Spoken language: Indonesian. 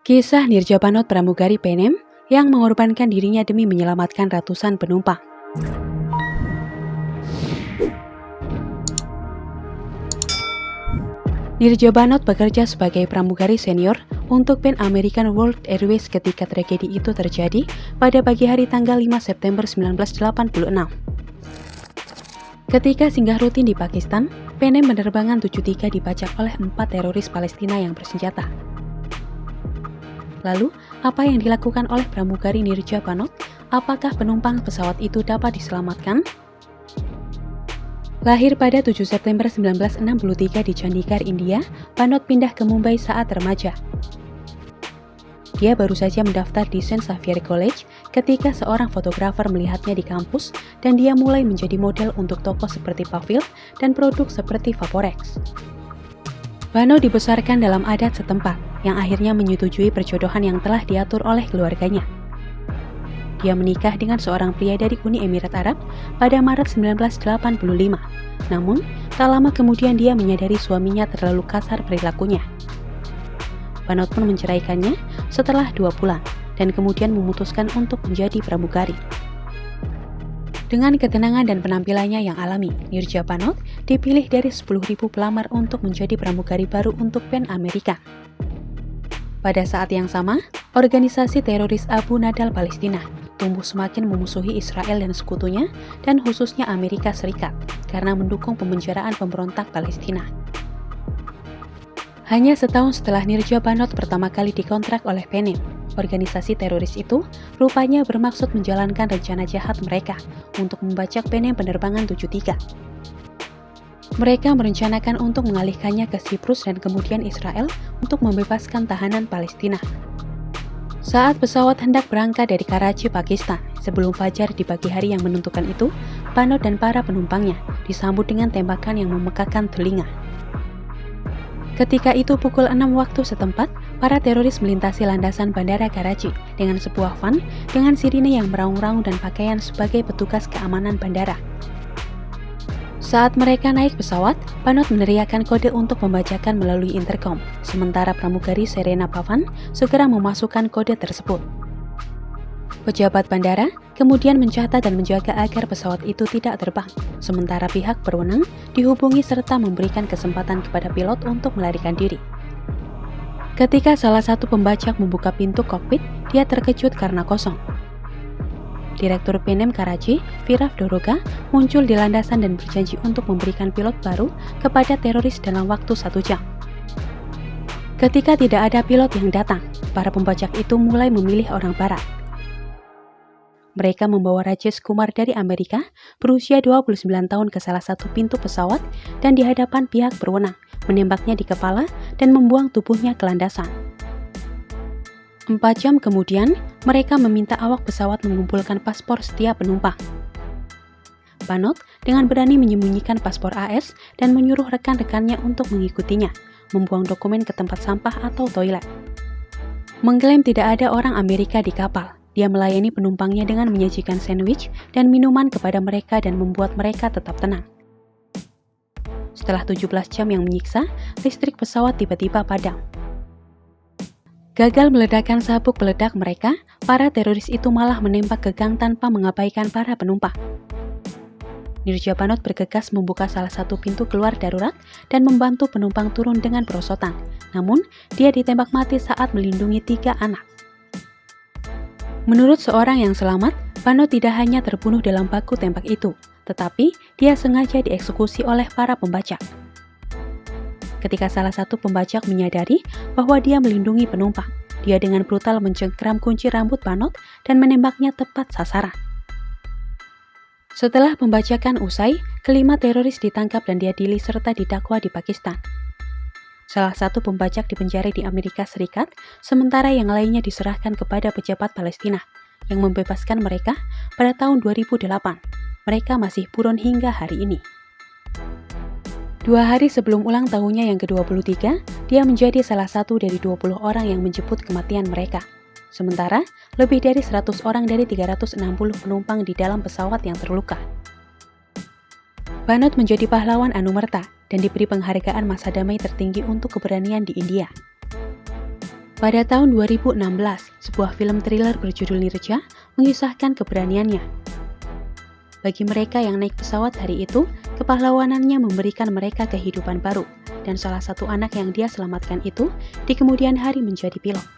Kisah Nirjapanot pramugari PNM yang mengorbankan dirinya demi menyelamatkan ratusan penumpang. Nirjapanot bekerja sebagai pramugari senior untuk Pan American World Airways ketika tragedi itu terjadi pada pagi hari tanggal 5 September 1986. Ketika singgah rutin di Pakistan, PNM penerbangan 73 dibajak oleh 4 teroris Palestina yang bersenjata. Lalu, apa yang dilakukan oleh pramugari Nirjapanot? Apakah penumpang pesawat itu dapat diselamatkan? Lahir pada 7 September 1963 di Chandigarh, India, Panot pindah ke Mumbai saat remaja. Dia baru saja mendaftar di St. Xavier College ketika seorang fotografer melihatnya di kampus dan dia mulai menjadi model untuk toko seperti Pavil dan produk seperti Vaporex. Bano dibesarkan dalam adat setempat yang akhirnya menyetujui perjodohan yang telah diatur oleh keluarganya. Dia menikah dengan seorang pria dari Uni Emirat Arab pada Maret 1985. Namun, tak lama kemudian dia menyadari suaminya terlalu kasar perilakunya. Panot pun menceraikannya setelah 2 bulan dan kemudian memutuskan untuk menjadi pramugari. Dengan ketenangan dan penampilannya yang alami, Nirjapanot dipilih dari 10.000 pelamar untuk menjadi pramugari baru untuk Pan American. Pada saat yang sama, organisasi teroris Abu Nadal Palestina tumbuh semakin memusuhi Israel dan sekutunya dan khususnya Amerika Serikat karena mendukung pemenjaraan pemberontak Palestina. Hanya setahun setelah Nirjapanot pertama kali dikontrak oleh PNM, organisasi teroris itu rupanya bermaksud menjalankan rencana jahat mereka untuk membajak PNM penerbangan 73. Mereka merencanakan untuk mengalihkannya ke Siprus dan kemudian Israel untuk membebaskan tahanan Palestina. Saat pesawat hendak berangkat dari Karachi, Pakistan, sebelum fajar di pagi hari yang menentukan itu, Panot dan para penumpangnya disambut dengan tembakan yang memekakan telinga. Ketika itu pukul 6 waktu setempat, para teroris melintasi landasan bandara Karachi dengan sebuah van dengan sirine yang meraung-raung dan pakaian sebagai petugas keamanan bandara. Saat mereka naik pesawat, Panot meneriakkan kode untuk pembajakan melalui intercom, sementara pramugari Serena Pavan segera memasukkan kode tersebut. Pejabat bandara kemudian mencatat dan menjaga agar pesawat itu tidak terbang, sementara pihak berwenang dihubungi serta memberikan kesempatan kepada pilot untuk melarikan diri. Ketika salah satu pembajak membuka pintu kokpit, dia terkejut karena kosong. Direktur PNM Karachi, Virav Doroga, muncul di landasan dan berjanji untuk memberikan pilot baru kepada teroris dalam waktu 1 jam. Ketika tidak ada pilot yang datang, para pembajak itu mulai memilih orang barat. Mereka membawa Rajesh Kumar dari Amerika berusia 29 tahun ke salah satu pintu pesawat dan di hadapan pihak berwenang, menembaknya di kepala dan membuang tubuhnya ke landasan. 4 jam kemudian, mereka meminta awak pesawat mengumpulkan paspor setiap penumpang. Panot dengan berani menyembunyikan paspor AS dan menyuruh rekan-rekannya untuk mengikutinya, membuang dokumen ke tempat sampah atau toilet. Mengklaim tidak ada orang Amerika di kapal, dia melayani penumpangnya dengan menyajikan sandwich dan minuman kepada mereka dan membuat mereka tetap tenang. Setelah 17 jam yang menyiksa, listrik pesawat tiba-tiba padam. Gagal meledakkan sabuk peledak mereka, para teroris itu malah menembak ke gang tanpa mengabaikan para penumpang. Nirjapanot bergegas membuka salah satu pintu keluar darurat dan membantu penumpang turun dengan perosotan. Namun, dia ditembak mati saat melindungi 3 anak. Menurut seorang yang selamat, Panot tidak hanya terbunuh dalam baku tembak itu, tetapi dia sengaja dieksekusi oleh para pembajak. Ketika salah satu pembajak menyadari bahwa dia melindungi penumpang, dia dengan brutal mencengkram kunci rambut Panot dan menembaknya tepat sasaran. Setelah pembajakan usai, kelima teroris ditangkap dan diadili serta didakwa di Pakistan. Salah satu pembajak dipenjara di Amerika Serikat, sementara yang lainnya diserahkan kepada pejabat Palestina yang membebaskan mereka pada tahun 2008. Mereka masih buron hingga hari ini. 2 hari sebelum ulang tahunnya yang ke-23, dia menjadi salah satu dari 20 orang yang menjemput kematian mereka. Sementara, lebih dari 100 orang dari 360 penumpang di dalam pesawat yang terluka. Panot menjadi pahlawan Anumerta dan diberi penghargaan masa damai tertinggi untuk keberanian di India. Pada tahun 2016, sebuah film thriller berjudul Nirja mengisahkan keberaniannya. Bagi mereka yang naik pesawat hari itu, kepahlawanannya memberikan mereka kehidupan baru, dan salah satu anak yang dia selamatkan itu di kemudian hari menjadi pilot.